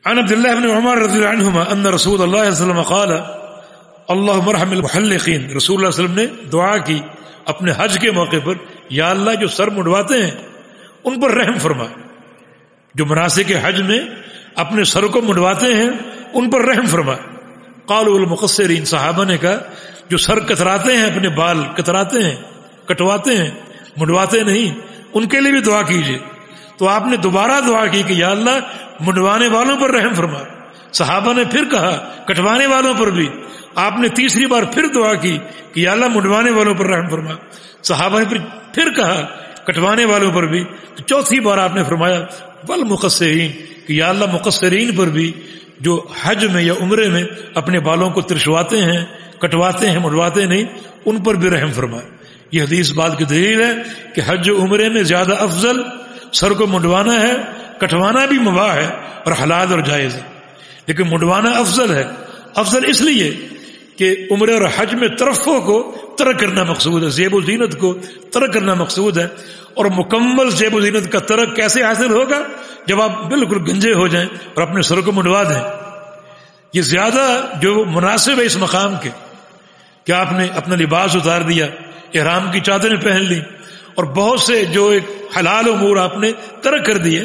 عن عبد الله بن عمر رضی اللہ عنہما ان رسول اللہ صلی اللہ علیہ وسلم قال اللهم ارحم المحلقین، رسول اللہ صلی اللہ علیہ وسلم نے دعا کی اپنے حج کے موقع پر، یا اللہ جو سر منڈواتے ہیں ان پر رحم فرما، جو مناسک حج میں اپنے سر کو منڈواتے ہیں ان پر رحم فرما۔ قالوا المقصرین، صحابہ نے کہا جو سر کتراتے ہیں، اپنے بال کتراتے ہیں، کٹواتے ہیں، منڈواتے نہیں، ان کے لیے بھی دعا کیجیے۔ تو آپ نے دوبارہ دعا کی کہ یا اللہ منڈوانے والوں پر رحم فرما۔ صحابہ نے پھر کہا کٹوانے والوں پر بھی۔ آپ نے تیسری بار پھر دعا کی کہ یا اللہ منڈوانے والوں پر رحم فرما۔ صحابہ نے پھر کہا کٹوانے والوں پر بھی۔ تو چوتھی بار آپ نے فرمایا والمقصرین، کہ یا اللہ مقصرین پر بھی، جو حج میں یا عمرے میں اپنے بالوں کو ترشواتے ہیں، کٹواتے ہیں، منڈواتے نہیں، ان پر بھی رحم فرما۔ یہ حدیث بات کی دلیل ہے کہ حج و عمرے میں زیادہ افضل سر کو منڈوانا ہے، کٹوانا بھی مباح ہے اور حلال اور جائز ہے، لیکن منڈوانا افضل ہے۔ افضل اس لیے کہ عمرے اور حج میں ترفع کو ترک کرنا مقصود ہے، زیب و زینت کو ترک کرنا مقصود ہے، اور مکمل زیب و زینت کا ترک کیسے حاصل ہوگا؟ جب آپ بالکل گنجے ہو جائیں اور اپنے سر کو منڈوا دیں۔ یہ زیادہ جو مناسب ہے اس مقام کے کہ آپ نے اپنا لباس اتار دیا، احرام کی چادریں پہن لی، اور بہت سے جو ایک حلال امور آپ نے ترک کر دیے،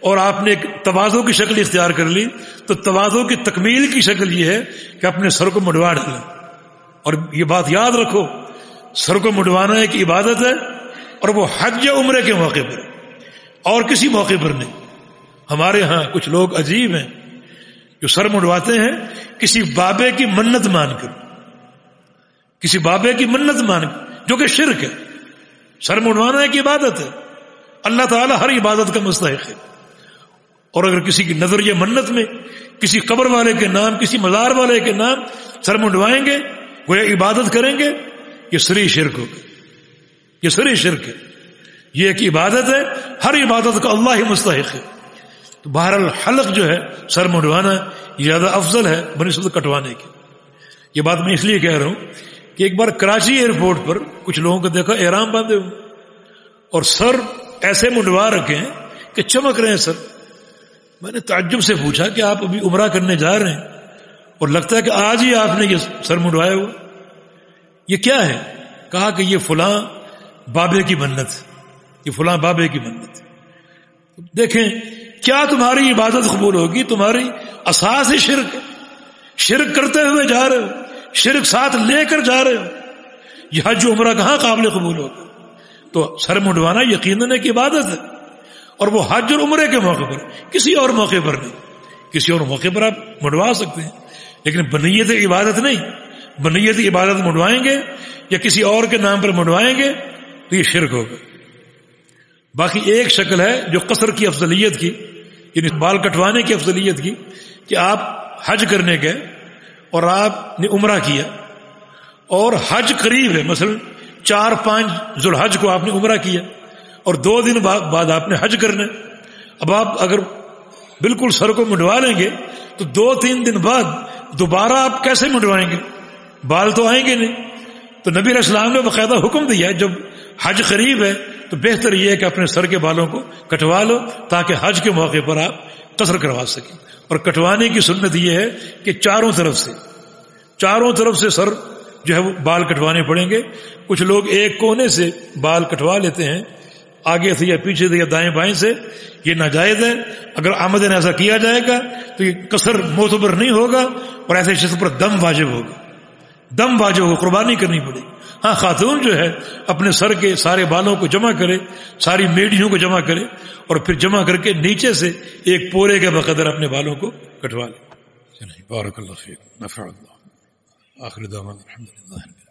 اور آپ نے ایک تواضع کی شکل اختیار کر لی، تو تواضع کی تکمیل کی شکل یہ ہے کہ اپنے سر کو منڈوا ڈالیں۔ اور یہ بات یاد رکھو، سر کو منڈوانا ایک عبادت ہے، اور وہ حج یا عمرے کے موقع پر، اور کسی موقع پر نہیں۔ ہمارے ہاں کچھ لوگ عجیب ہیں جو سر منڈواتے ہیں کسی بابے کی منت مان کر، کسی بابے کی منت مان کر، جو کہ شرک ہے۔ سر منڈوانا ایک عبادت ہے، اللہ تعالیٰ ہر عبادت کا مستحق ہے، اور اگر کسی کی نظر یا منت میں کسی قبر والے کے نام، کسی مزار والے کے نام سر منڈوائیں گے، گویا عبادت کریں گے، یہ سری شرک ہوگا، یہ سری شرک ہے۔ یہ ایک عبادت ہے، ہر عبادت کا اللہ ہی مستحق ہے۔ تو بہرحال حلق جو ہے سر منڈوانا زیادہ افضل ہے بنسبت کٹوانے کی۔ یہ بات میں اس لیے کہہ رہا ہوں کہ ایک بار کراچی ایئرپورٹ پر کچھ لوگوں کو دیکھا احرام باندھے ہوئے اور سر ایسے منڈوا رکھے ہیں کہ چمک رہے ہیں سر۔ میں نے تعجب سے پوچھا کہ آپ ابھی عمرہ کرنے جا رہے ہیں اور لگتا ہے کہ آج ہی آپ نے یہ سر منڈوایا ہوا، یہ کیا ہے؟ کہا کہ یہ فلاں بابے کی منت، یہ فلاں بابے کی منت۔ دیکھیں کیا تمہاری عبادت قبول ہوگی؟ تمہاری اساس ہی شرک ہے، شرک کرتے ہوئے جا رہے ہو، شرک ساتھ لے کر جا رہے ہو، یہ حج عمرہ کہاں قابل قبول ہوگا؟ تو سر منڈوانا یقیناً ایک عبادت ہے، اور وہ حج اور عمرے کے موقع پر، کسی اور موقع پر نہیں۔ کسی اور موقع پر آپ منڈوا سکتے ہیں، لیکن بنیت عبادت نہیں۔ بنیت عبادت منڈوائیں گے یا کسی اور کے نام پر منڈوائیں گے تو یہ شرک ہوگا۔ باقی ایک شکل ہے جو قصر کی افضلیت کی، یعنی بال کٹوانے کی افضلیت کی، کہ آپ حج کرنے گئے اور آپ نے عمرہ کیا اور حج قریب ہے، مثلا 4-5 ذوالحج کو آپ نے عمرہ کیا اور 2 دن بعد آپ نے حج کرنا۔ اب آپ اگر بالکل سر کو منڈوا لیں گے تو 2-3 دن بعد دوبارہ آپ کیسے منڈوائیں گے؟ بال تو آئیں گے نہیں۔ تو نبی علیہ السلام نے باقاعدہ حکم دیا ہے جب حج قریب ہے تو بہتر یہ ہے کہ اپنے سر کے بالوں کو کٹوا لو تاکہ حج کے موقع پر آپ قصر کروا سکیں۔ اور کٹوانے کی سنت یہ ہے کہ چاروں طرف سے سر جو ہے وہ بال کٹوانے پڑیں گے۔ کچھ لوگ ایک کونے سے بال کٹوا لیتے ہیں، آگے سے یا پیچھے سے یا دائیں بائیں سے، یہ ناجائز ہے۔ اگر آمدن ایسا کیا جائے گا تو یہ قصر معتبر نہیں ہوگا اور ایسے شخص پر دم واجب ہوگا، دم واجب ہوگا، قربانی کرنی پڑے گی۔ ہاں خاتون جو ہے اپنے سر کے سارے بالوں کو جمع کرے، ساری میڈیوں کو جمع کرے اور پھر جمع کر کے نیچے سے ایک پورے کے بقدر اپنے بالوں کو کٹوا لے۔ بارک اللہ فیک، نفع اللہ۔ آخر دعوانا الحمدللہ۔